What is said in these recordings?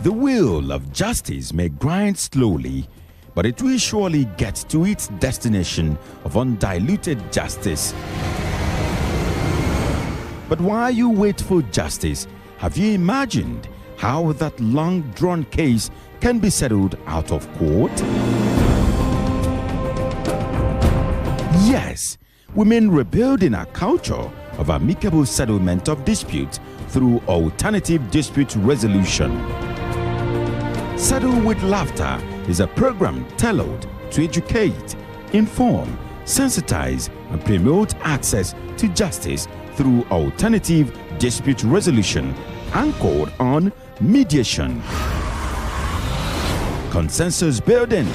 The wheel of justice may grind slowly, but it will surely get to its destination of undiluted justice. But while you wait for justice, have you imagined how that long-drawn case can be settled out of court? Yes, we mean rebuilding a culture of amicable settlement of disputes through alternative dispute resolution. Settle with Laughter is a program tailored to educate, inform, sensitize, and promote access to justice through alternative dispute resolution anchored on mediation, consensus building,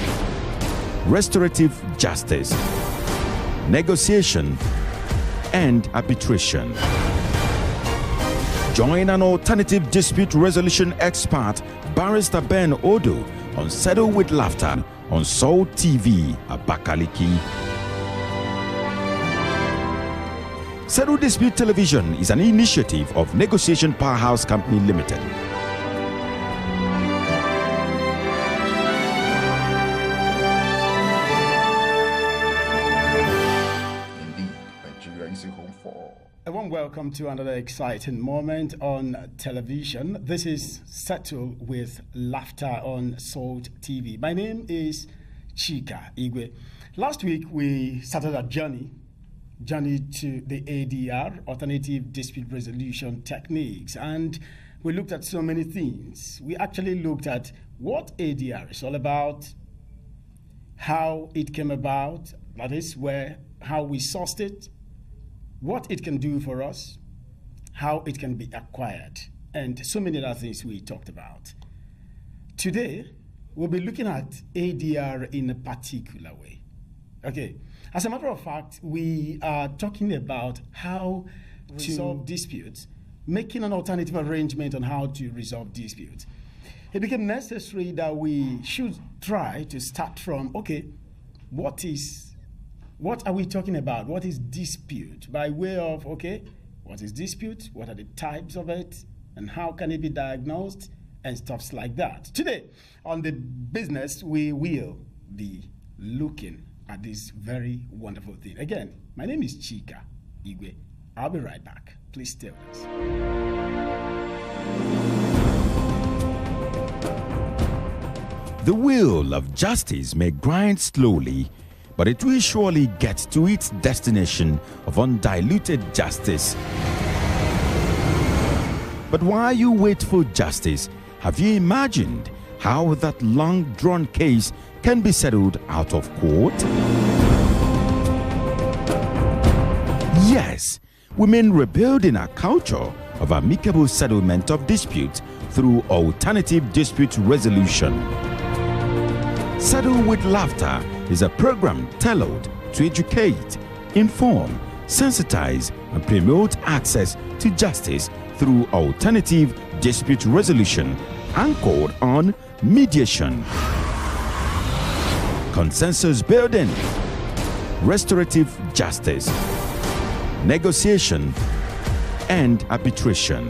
restorative justice, negotiation, and arbitration. Join an alternative dispute resolution expert, Barrister Ben Odoh, on Settle with Laughter on Soul TV, Abakaliki. Settle Dispute Television is an initiative of Negotiation Powerhouse Company Limited. A warm welcome to another exciting moment on television. This is Settle with Laughter on Salt TV. My name is Chika Igwe. Last week we started a journey to the ADR, Alternative Dispute Resolution Techniques, and we looked at so many things. We actually looked at what ADR is all about, how it came about, that is how we sourced it, what it can do for us, how it can be acquired, and so many other things we talked about. Today, we'll be looking at ADR in a particular way. Okay, as a matter of fact, we are talking about how to resolve disputes, making an alternative arrangement on how to resolve disputes. It became necessary that we should try to start from, okay, what are we talking about? What is dispute? By way of, okay, what is dispute? What are the types of it? And how can it be diagnosed? And stuff like that. Today, on the business, we will be looking at this very wonderful thing. Again, my name is Chika Igwe. I'll be right back. Please stay with us. The wheel of justice may grind slowly, but it will surely get to its destination of undiluted justice. But while you wait for justice, have you imagined how that long-drawn case can be settled out of court? Yes, we mean rebuilding a culture of amicable settlement of disputes through alternative dispute resolution. Settle with Laughter is a program tailored to educate, inform, sensitize, and promote access to justice through alternative dispute resolution anchored on mediation, consensus building, restorative justice, negotiation, and arbitration.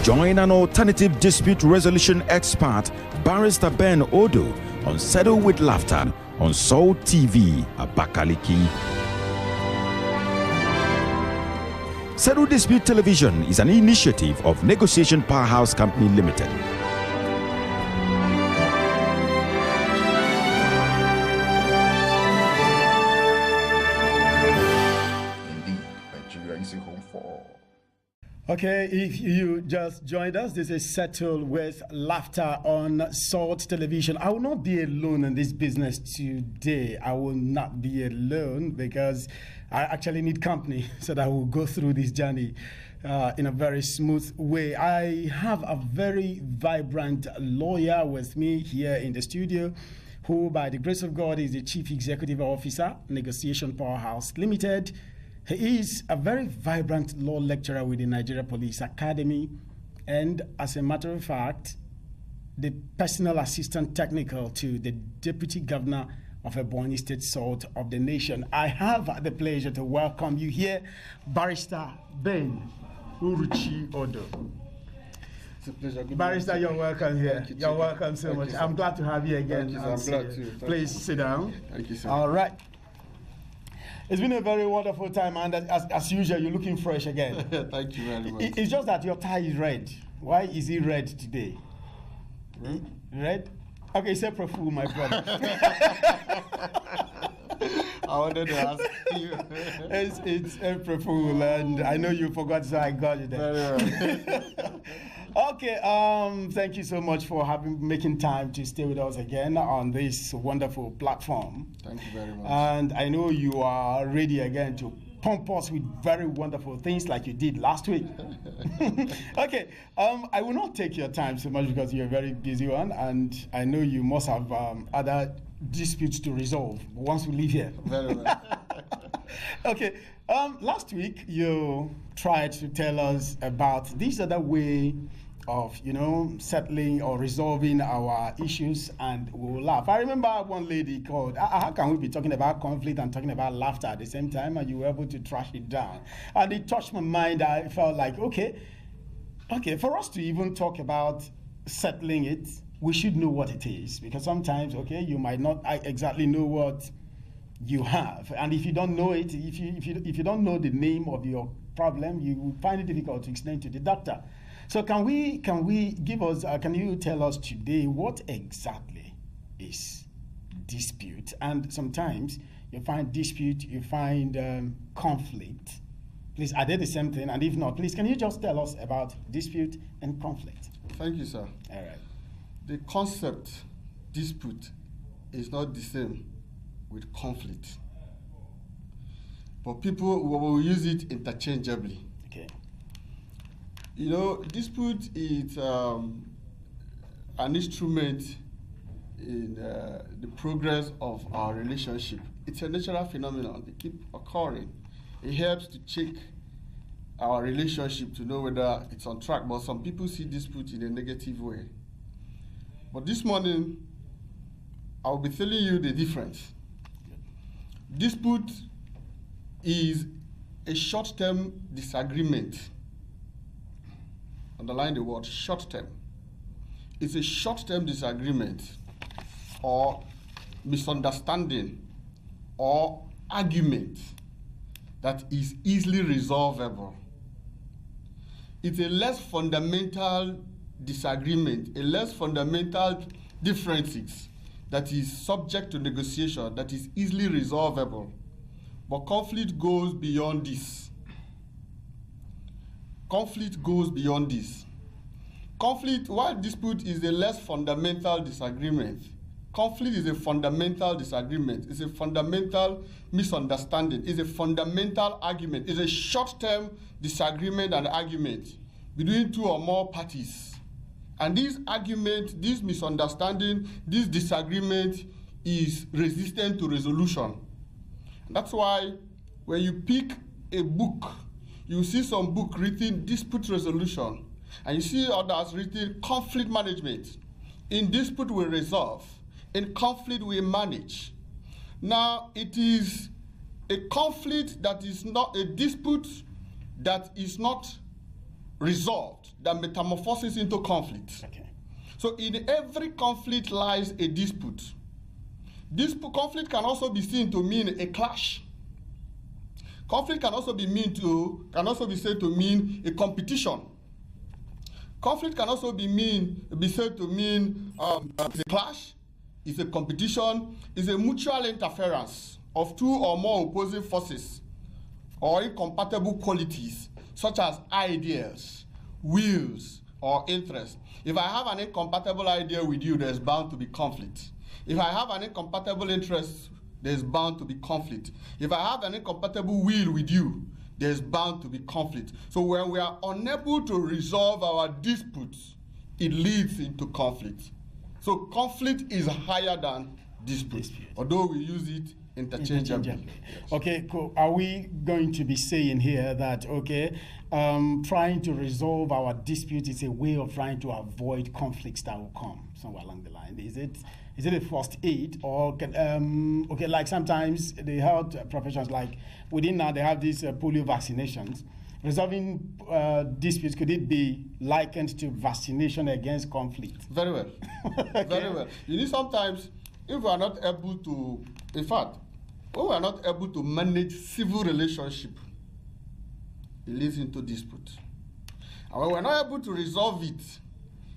Join an alternative dispute resolution expert, Barrister Ben Odoh, on Settle with Laughter on Soul TV, Abakaliki. Settle Dispute Television is an initiative of Negotiation Powerhouse Company Limited. Okay, if you just joined us, this is Settle with Laughter on Salt Television. I will not be alone in this business today. I will not be alone because I actually need company so that we'll go through this journey in a very smooth way. I have a very vibrant lawyer with me here in the studio who, by the grace of God, is the Chief Executive Officer, Negotiation Powerhouse Limited. He is a very vibrant law lecturer with the Nigeria Police Academy, and as a matter of fact, the personal assistant technical to the Deputy Governor of Ebonyi State, Salt of the Nation. I have the pleasure to welcome you here, Barrister Ben Uruchi Odoh. It's a pleasure. Good Barrister, you're welcome here. You, you're welcome so much. I'm glad to have you again. Thank you, I'm glad too. Please sit down. Thank you, sir. All right. It's been a very wonderful time, and as usual, you're looking fresh again. Thank you very much. It's just that your tie is red. Why is it red today? Red? Okay, it's April Fool, my brother. I wanted to ask you. It's April Fool, and I know you forgot, so I got you there. Very well. Okay, thank you so much for making time to stay with us again on this wonderful platform. Thank you very much. And I know you are ready again to pump us with very wonderful things like you did last week. Okay, I will not take your time so much because you're a very busy one, and I know you must have other disputes to resolve once we leave here. Very well. Okay, last week you tried to tell us about this other way of, settling or resolving our issues, and we will laugh. I remember one lady called, how can we be talking about conflict and talking about laughter at the same time, and you were able to trash it down? And it touched my mind. I felt like, okay, for us to even talk about settling it, we should know what it is, because sometimes, you might not exactly know what you have, and if you don't know it, if you don't know the name of your problem, you will find it difficult to explain to the doctor. So can you tell us today what exactly is dispute? And sometimes you find dispute, you find conflict. Please, are they the same thing? And if not, please, can you just tell us about dispute and conflict? Thank you, sir. All right. The concept dispute is not the same with conflict, but people will use it interchangeably. Okay. Dispute is an instrument in the progress of our relationship. It's a natural phenomenon. They keep occurring. It helps to check our relationship to know whether it's on track, but some people see dispute in a negative way. But this morning, I'll be telling you the difference. Dispute is a short-term disagreement. Underline the word short-term. It's a short-term disagreement or misunderstanding or argument that is easily resolvable. It's a less fundamental disagreement, a less fundamental differences that is subject to negotiation, that is easily resolvable. But conflict goes beyond this. Conflict goes beyond this. Conflict, while dispute is a less fundamental disagreement, conflict is a fundamental disagreement. It's a fundamental misunderstanding. It's a fundamental argument. It's a short-term disagreement and argument between two or more parties. And this argument, this misunderstanding, this disagreement is resistant to resolution. That's why when you pick a book, you see some book written dispute resolution, and you see others written conflict management. In dispute we resolve, in conflict we manage. Now it is a conflict that is not a dispute that is not resolved that metamorphoses into conflict. Okay. So in every conflict lies a dispute. Conflict can also be seen to mean a clash. Conflict can also be said to mean a competition. Conflict can also be said to mean a clash, it's a competition, it's a mutual interference of two or more opposing forces or incompatible qualities such as ideas, wills, or interests. If I have an incompatible idea with you, there's bound to be conflict. If I have an incompatible interest, there's bound to be conflict. If I have an incompatible will with you, there's bound to be conflict. So when we are unable to resolve our disputes, it leads into conflict. So conflict is higher than dispute. Although we use it interchangeably. Yes. Okay, cool. Are we going to be saying here that, trying to resolve our dispute is a way of trying to avoid conflicts that will come somewhere along the line? Is it a first aid, or like sometimes the health professions, like within now they have these polio vaccinations, Resolving disputes, could it be likened to vaccination against conflict? Very well. Okay. Very well. You need sometimes, if we are not able to, in fact, when we are not able to manage civil relationship, it leads into dispute. And when we're not able to resolve it,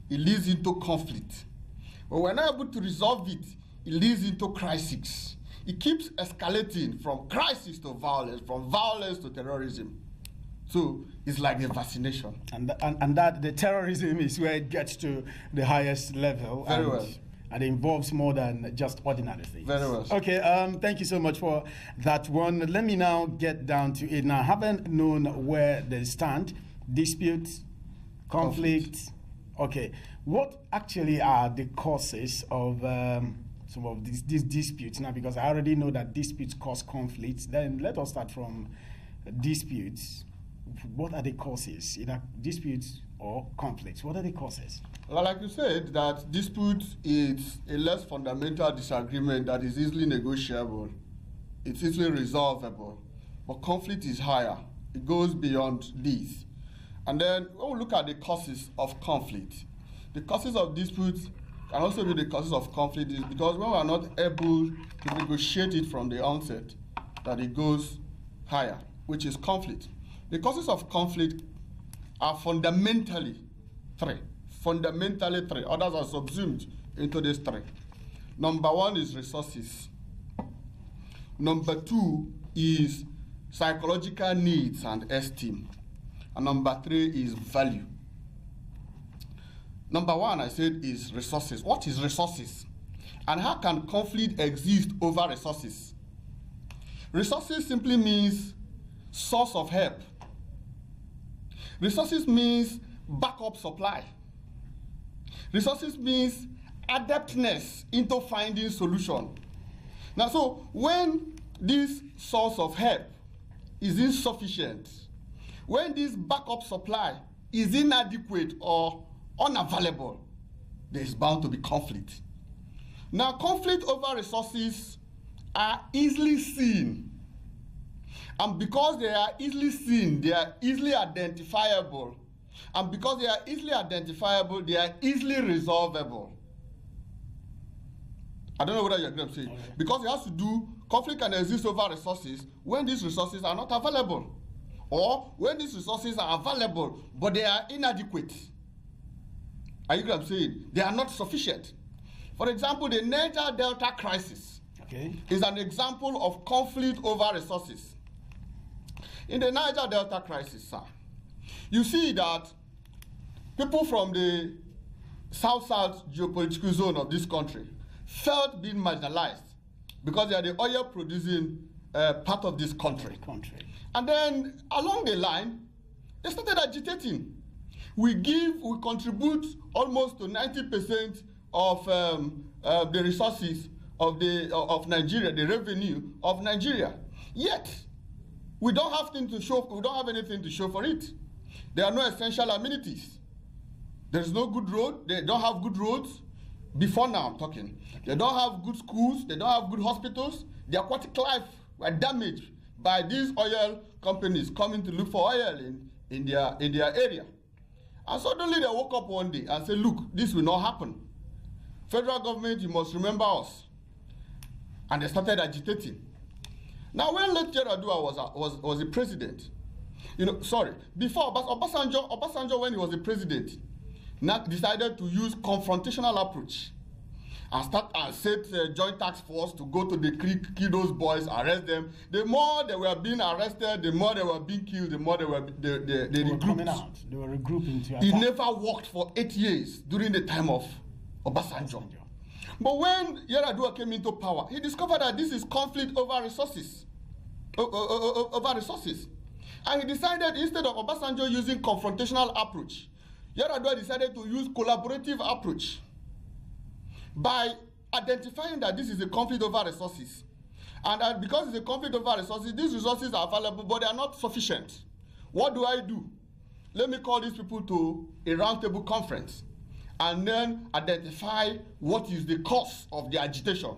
it leads into conflict. When we're not able to resolve it, it leads into crisis. It keeps escalating from crisis to violence, from violence to terrorism. So it's like a vaccination. And that the terrorism is where it gets to the highest level. Very well. And it involves more than just ordinary things. Very well. Okay, thank you so much for that one. Let me now get down to it. Now, having known where they stand, disputes, conflict. Okay, what actually are the causes of some of these disputes now? Because I already know that disputes cause conflicts. Then let us start from disputes. What are the causes, either disputes or conflicts? What are the causes? Well, like you said, that dispute is a less fundamental disagreement that is easily negotiable. It's easily resolvable. But conflict is higher. It goes beyond this. And then when we look at the causes of conflict, the causes of disputes can also be the causes of conflict, is because when we are not able to negotiate it from the onset, that it goes higher, which is conflict. The causes of conflict are fundamentally three. Fundamentally three. Others are subsumed into these three. Number one is resources. Number two is psychological needs and esteem. And number three is value. Number one, I said, is resources. What is resources? And how can conflict exist over resources? Resources simply means source of help. Resources means backup supply. Resources means adeptness into finding solution. Now, so when this source of help is insufficient, when this backup supply is inadequate or unavailable, there is bound to be conflict. Now, conflict over resources are easily seen. And because they are easily seen, they are easily identifiable. And because they are easily identifiable, they are easily resolvable. I don't know whether you agree what I'm saying. Okay. Because it has to do, conflict can exist over resources when these resources are not available. Or when these resources are available, but they are inadequate. Are you what I'm saying? They are not sufficient. For example, the Niger Delta crisis is an example of conflict over resources. In the Niger Delta crisis, sir, you see that people from the south-south geopolitical zone of this country felt being marginalized because they are the oil-producing part of this country. And then along the line, they started agitating. We contribute almost to 90% of the resources of Nigeria, the revenue of Nigeria. Yet, we don't have anything to show for it. There are no essential amenities. There is no good road. They don't have good roads. Before now, I'm talking. They don't have good schools. They don't have good hospitals. The aquatic life were damaged by these oil companies coming to look for oil in their area. And suddenly they woke up one day and said, look, this will not happen. Federal government, you must remember us. And they started agitating. Now, when late Yar'Adua was the president, before Obasanjo, when he was the president, decided to use confrontational approach and set a joint task force to go to the creek, kill those boys, arrest them. The more they were being arrested, the more they were being killed, the more they were coming out. They were regrouping to attack. It never worked for 8 years during the time of Obasanjo. But when Yar'Adua came into power, he discovered that this is conflict over resources. And he decided, instead of Obasanjo using confrontational approach, Yar'Adua decided to use collaborative approach by identifying that this is a conflict over resources. And that because it's a conflict over resources, these resources are available, but they are not sufficient. What do I do? Let me call these people to a roundtable conference and then identify what is the cause of the agitation.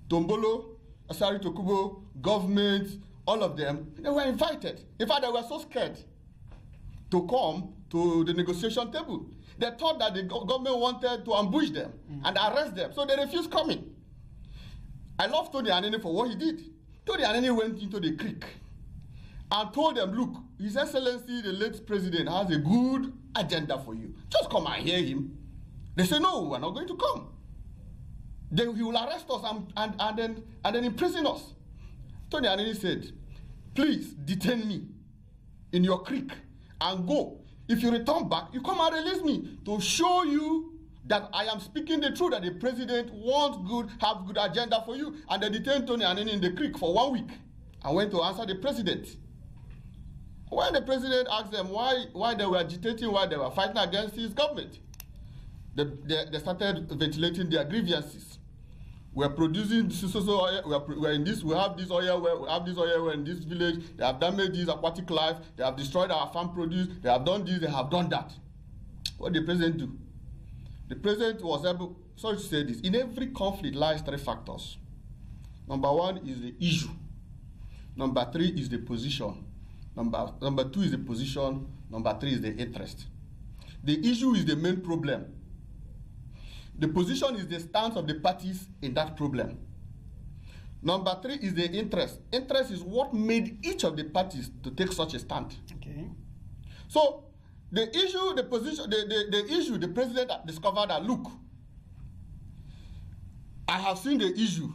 Tombolo, Asari Tokubo, government, all of them, they were invited. In fact, they were so scared to come to the negotiation table. They thought that the government wanted to ambush them and arrest them, so they refused coming. I love Tony Anene for what he did. Tony Anene went into the creek and told them, look, His Excellency, the late president, has a good agenda for you. Just come and hear him. They say, no, we're not going to come. Then he will arrest us and then imprison us. Tony Anene said, please detain me in your creek and go. If you return back, you come and release me to show you that I am speaking the truth, that the president have good agenda for you. And they detained Tony Anene in the creek for 1 week and went to answer the president. When the president asked them why they were agitating, why they were fighting against his government, they started ventilating their grievances. We're producing this oil, we have this oil in this village, they have damaged this aquatic life, they have destroyed our farm produce, they have done this, they have done that. What did the president do? The president was able, sorry to say this, in every conflict lies 3 factors. Number 1 is the issue. Number 3 is the position. Number 2 is the position. Number 3 is the interest. The issue is the main problem. The position is the stance of the parties in that problem. Number 3 is the interest. Interest is what made each of the parties to take such a stand. Okay. So the issue, the position, the issue, the president discovered that, look, I have seen the issue.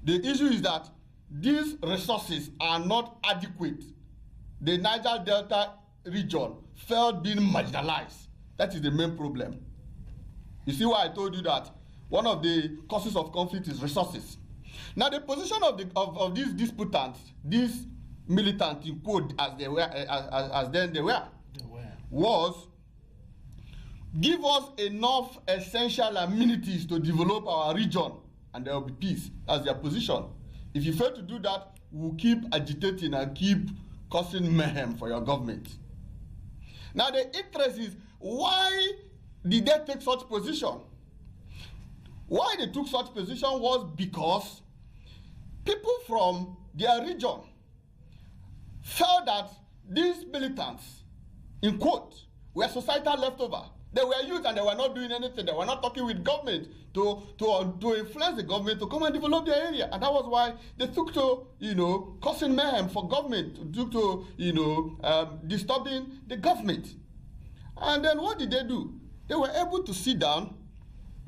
The issue is that these resources are not adequate. The Niger Delta region felt being marginalized. That is the main problem. You see why I told you that one of the causes of conflict is resources. Now the position of these disputants, these militants in quote as they were, as then they were, was give us enough essential amenities to develop our region and there will be peace. That's their position. If you fail to do that, we'll keep agitating and keep causing mayhem for your government. Now the interest is, why did they take such position? Why they took such position was because people from their region felt that these militants, in quote, were societal leftover. They were youth and they were not doing anything. They were not talking with government to influence the government to come and develop their area. And that was why they took to, causing mayhem for government, took to, disturbing the government. And then what did they do? They were able to sit down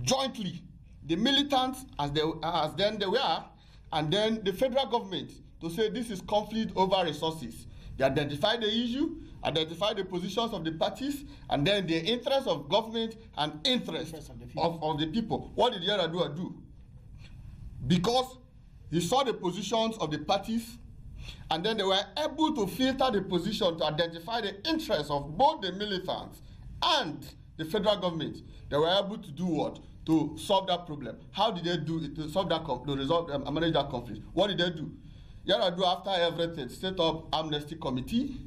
jointly, the militants as then they were, and then the federal government, to say this is conflict over resources. They identified the issue, identified the positions of the parties, and then the interest of government and interest of the people. What did Yar'Adua do? Because he saw the positions of the parties, and then they were able to filter the position to identify the interests of both the militants and the federal government. They were able to do what? To solve that problem. How did they do it to solve that to resolve and manage that conflict? What did they do? Yar'Adua, after everything, set up amnesty committee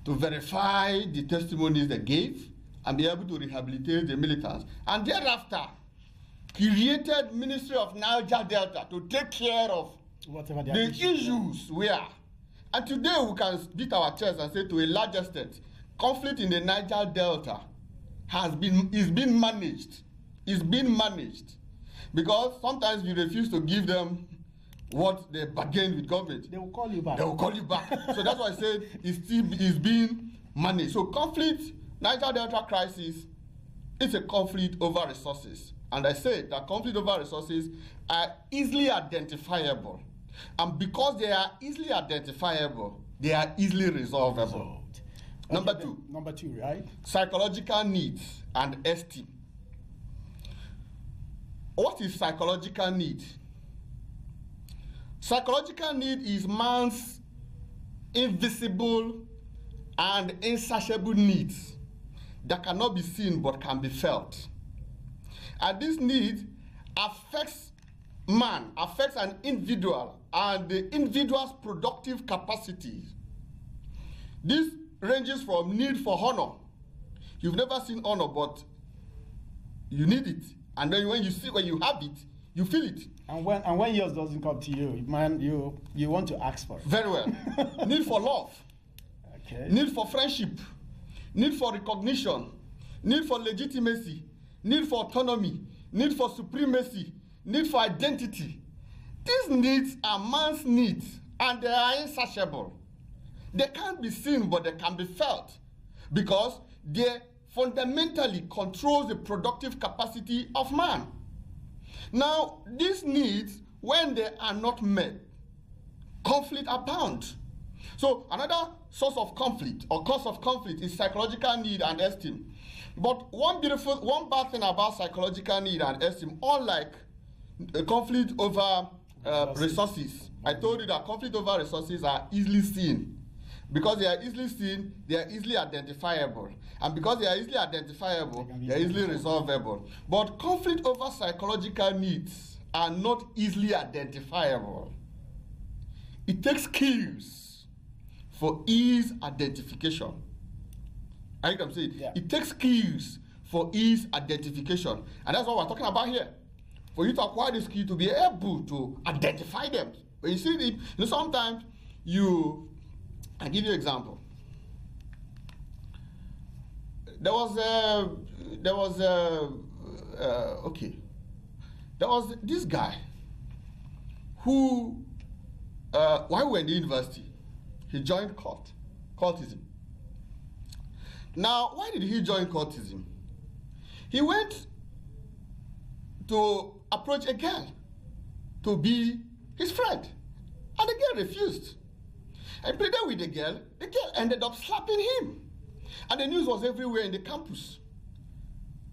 to verify the testimonies they gave and be able to rehabilitate the militants. And thereafter, created Ministry of Niger Delta to take care of whatever the issues were. And today we can beat our chest and say, to a large extent, conflict in the Niger Delta is being managed. It's being managed. Because sometimes we refuse to give them what they bargained with government. They will call you back. They will call you back. So that's why I said it's being managed. So conflict, Niger Delta crisis, it's a conflict over resources. And I said that conflict over resources are easily identifiable. And because they are easily identifiable, they are easily resolvable. Okay, Number two, right? Psychological needs and esteem. What is psychological need? Psychological need is man's invisible and insatiable needs that cannot be seen but can be felt. And this need affects an individual and the individual's productive capacity. This ranges from need for honor. You've never seen honor, but you need it. And then when you have it, you feel it. And when yours doesn't come to you, man, you want to ask for it. Very well. Need for love. Okay. Need for friendship, need for recognition, need for legitimacy, need for autonomy, need for supremacy, need for identity. These needs are man's needs, and they are insatiable. They can't be seen, but they can be felt, because they fundamentally control the productive capacity of man. Now, these needs, when they are not met, conflict abound. So another source of conflict or cause of conflict is psychological need and esteem. But one bad thing about psychological need and esteem, unlike a conflict over resources, I told you that conflict over resources are easily seen. Because they are easily seen, they are easily identifiable. And because they are easily identifiable, they are easily resolvable. But conflict over psychological needs are not easily identifiable. It takes skills for ease identification. I can say it. Yeah. It takes skills for ease identification. And that's what we're talking about here. For you to acquire the skill to be able to identify them. When you see it, sometimes I'll give you an example. There was this guy who, while we were in the university, he joined cultism. Now, why did he join cultism? He went to approach a girl to be his friend, and the girl refused. I pleaded with the girl ended up slapping him. And the news was everywhere in the campus.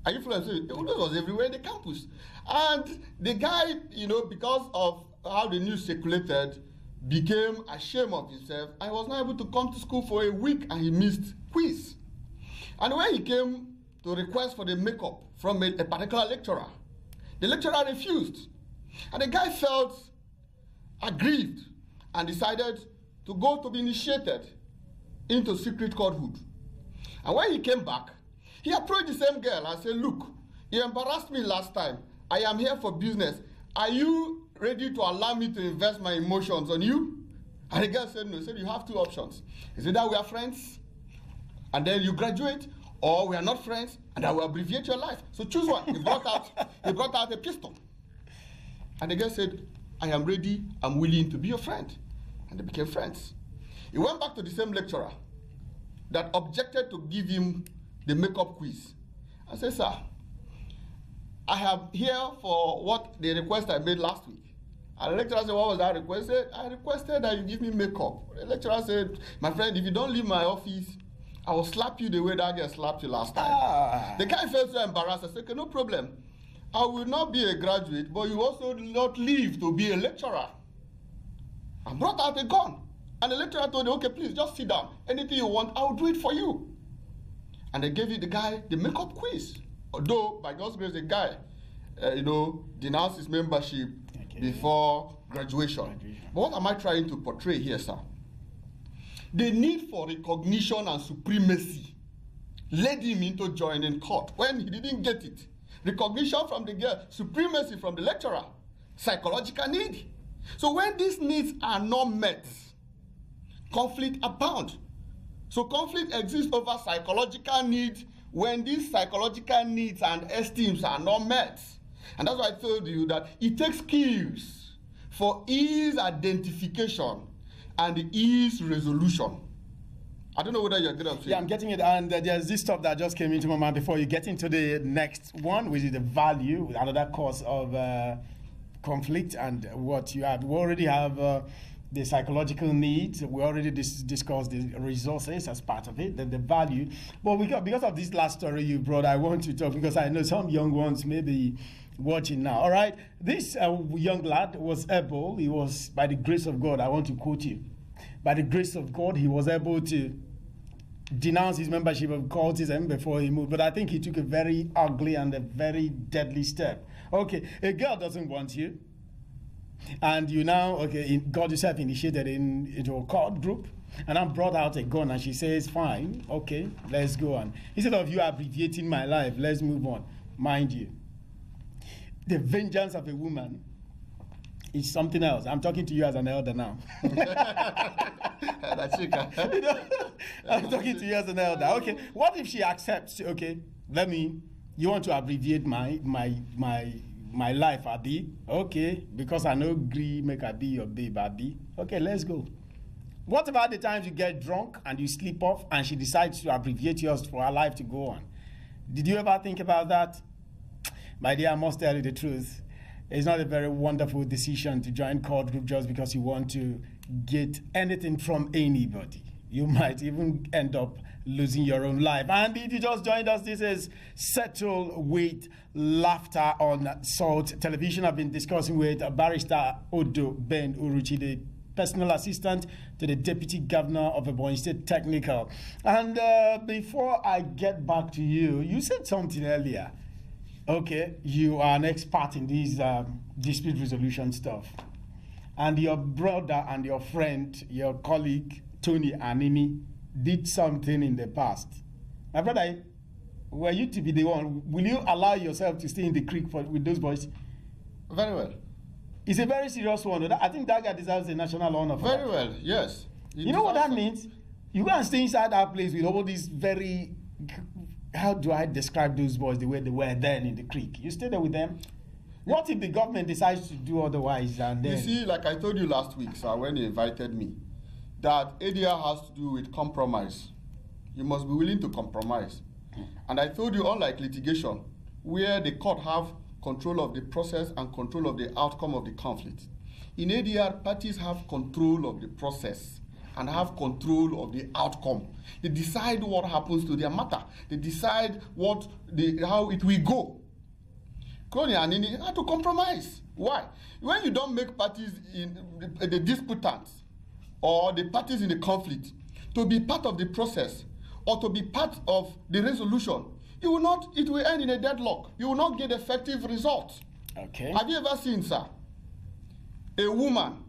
Are you following? The news was everywhere in the campus. And the guy, because of how the news circulated, became ashamed of himself and was not able to come to school for a week, and he missed quiz. And when he came to request for the makeup from a particular lecturer, the lecturer refused. And the guy felt aggrieved and decided to go to be initiated into secret courthood. And when he came back, he approached the same girl and said, "Look, you embarrassed me last time. I am here for business. Are you ready to allow me to invest my emotions on you?" And the girl said no. He said, "You have two options. Is either we are friends and then you graduate, or we are not friends and I will abbreviate your life. So choose one." He brought out a pistol. And the girl said, "I am ready, I'm willing to be your friend." And they became friends. He went back to the same lecturer that objected to give him the makeup quiz. I said, "Sir, I am here for what the request I made last week." And the lecturer said, "What was that request?" I said, "I requested that you give me makeup." The lecturer said, "My friend, if you don't leave my office, I will slap you the way that girl slapped you last time." The guy felt so embarrassed. I said, "Okay, no problem. I will not be a graduate, but you also will not leave to be a lecturer." I brought out a gun. And the lecturer told him, "Okay, please, just sit down. Anything you want, I will do it for you." And they gave the guy the makeup quiz. Although, by God's grace, the guy, denounced his membership before graduation. But what am I trying to portray here, sir? The need for recognition and supremacy led him into joining court when he didn't get it. Recognition from the girl, supremacy from the lecturer, psychological need. So when these needs are not met, conflict abound. So conflict exists over psychological needs when these psychological needs and esteems are not met. And that's why I told you that it takes skills for ease identification and ease resolution. I don't know whether you're getting it. Yeah, I'm getting it. And there's this stuff that just came into my mind before you get into the next one, which is the value, another cause of conflict and what you have. We already have the psychological needs. We already discussed the resources as part of it, the value. But because of this last story you brought, I want to talk, because I know some young ones may be watching now. All right, this young lad was able, he was, by the grace of God, I want to quote you, by the grace of God, he was able to denounce his membership of cultism before he moved. But I think he took a very ugly and a very deadly step. Okay, a girl doesn't want you, and you now, got yourself initiated into a court group, and I brought out a gun, and she says, "Fine, okay, let's go on. Instead of you abbreviating my life, let's move on." Mind you, the vengeance of a woman is something else. I'm talking to you as an elder now. I'm talking to you as an elder. Okay, what if she accepts? Okay, you want to abbreviate my life, Abi? Okay, because I no agree, make I be your babe, Abi. Okay, let's go. What about the times you get drunk and you sleep off and she decides to abbreviate yours for her life to go on? Did you ever think about that? My dear, I must tell you the truth. It's not a very wonderful decision to join court group just because you want to get anything from anybody. You might even end up losing your own life. And if you just joined us, this is Settle with Laughter on Salt Television. I've been discussing with Barrister Odoh Ben Uruchi, the personal assistant to the Deputy Governor of Ebonyi State Technical. And before I get back to you, you said something earlier. Okay, you are an expert in these dispute resolution stuff. And your brother and your friend, your colleague, Tony Anini, did something in the past. My brother, were you to be the one, will you allow yourself to stay in the creek with those boys? Very well. It's a very serious one. I think that guy deserves a national honor for Very that. well, yes. You know what that means? You go and stay inside that place with all these very... How do I describe those boys the way they were then in the creek? You stay there with them. What if the government decides to do otherwise? And then... You see, like I told you last week, sir, when you invited me, that ADR has to do with compromise. You must be willing to compromise. And I told you, unlike litigation, where the court have control of the process and control of the outcome of the conflict. In ADR, parties have control of the process and have control of the outcome. They decide what happens to their matter. They decide how it will go. Crony and Nini had to compromise. Why? When you don't make parties in the disputants or the parties in the conflict to be part of the process or to be part of the resolution, it will end in a deadlock. You will not get effective results. Okay. Have you ever seen, sir, a woman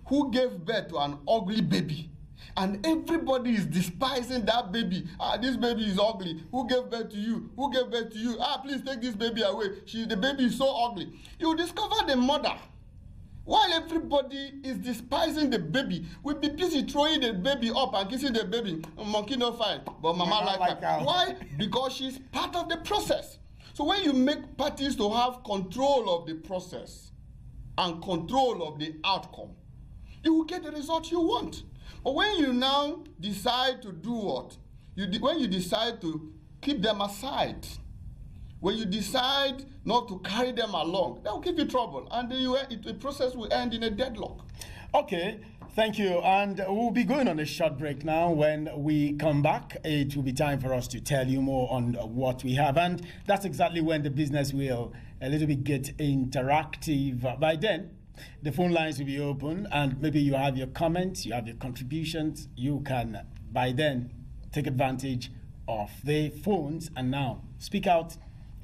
who gave birth to an ugly baby, and everybody is despising that baby? This baby is ugly. Who gave birth to you? Who gave birth to you? Please take this baby away. The baby is so ugly. You discover the mother. While everybody is despising the baby, we'll be busy throwing the baby up and kissing the baby. Monkey no fine, but mama like her. Why? Because she's part of the process. So when you make parties to have control of the process and control of the outcome, you will get the result you want. But when you now decide to do what? When you decide to keep them aside, when you decide not to carry them along, that will give you trouble, and the process will end in a deadlock. Okay, thank you. And we'll be going on a short break now. When we come back, it will be time for us to tell you more on what we have. And that's exactly when the business will a little bit get interactive. By then, the phone lines will be open, and maybe you have your comments, you have your contributions. You can, by then, take advantage of the phones and now speak out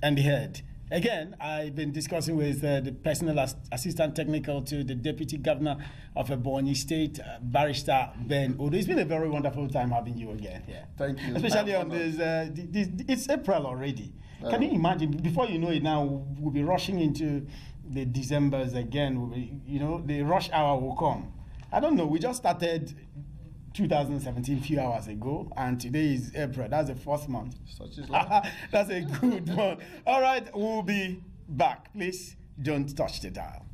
and be heard. Again, I've been discussing with the personal assistant technical to the Deputy Governor of Ebonyi State, Barrister Ben Uruchi. It's been a very wonderful time having you again here. Thank you. Especially on this, it's April already. Can you imagine? Before you know it now, we'll be rushing into the Decembers again. The rush hour will come. I don't know, we just started 2017 few hours ago, and today is April. That's the fourth month. Such is life. That's a good one. All right, we'll be back. Please don't touch the dial.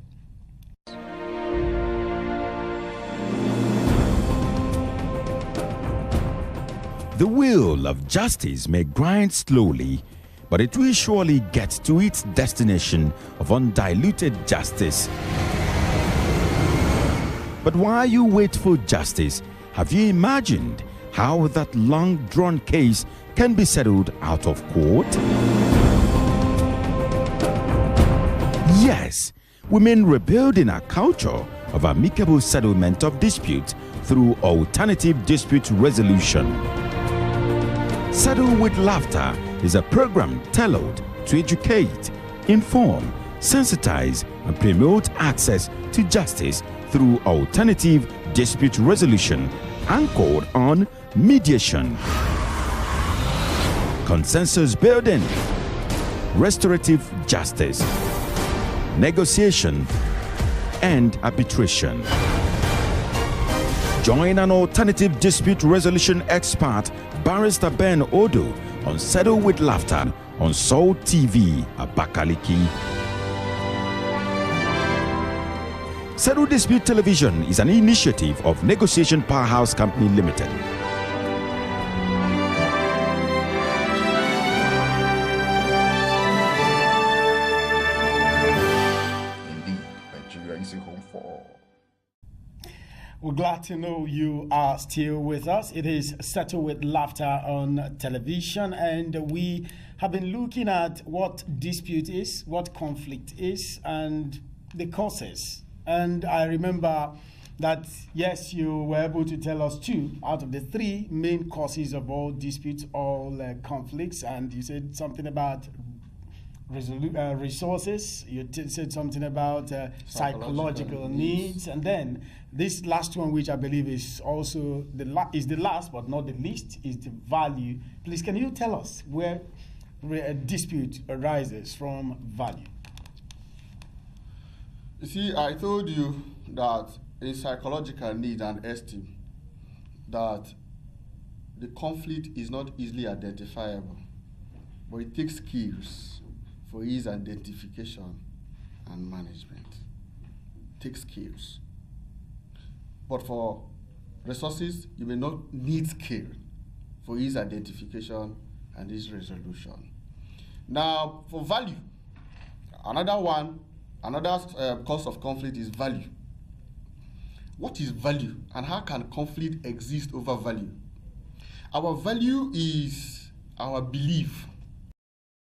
The wheel of justice may grind slowly, but it will surely get to its destination of undiluted justice. But while you wait for justice, have you imagined how that long-drawn case can be settled out of court? Yes, we mean rebuilding a culture of amicable settlement of disputes through alternative dispute resolution. Settle with Laughter is a program tailored to educate, inform, sensitize, and promote access to justice through alternative dispute resolution anchored on mediation, consensus building, restorative justice, negotiation, and arbitration. Join an alternative dispute resolution expert, Barrister Ben Odoh, on Settle with Laughter on Salt TV, Abakaliki. Settle Dispute Television is an initiative of Negotiation Powerhouse Company Limited. We're glad to know you are still with us. It is Settle with Laughter on television, and we have been looking at what dispute is, what conflict is, and the causes. And I remember that, yes, you were able to tell us 2 out of the 3 main causes of all disputes, all conflicts, and you said something about resources, you said something about psychological needs, and then this last one, which I believe is also the last but not the least, is the value. Please, can you tell us where a dispute arises from value? You see, I told you that in psychological need and esteem, that the conflict is not easily identifiable, but it takes skills for its identification and management. It takes skills. But for resources, you may not need skill for its identification and its resolution. Now, for value, another cause of conflict is value. What is value, and how can conflict exist over value? Our value is our belief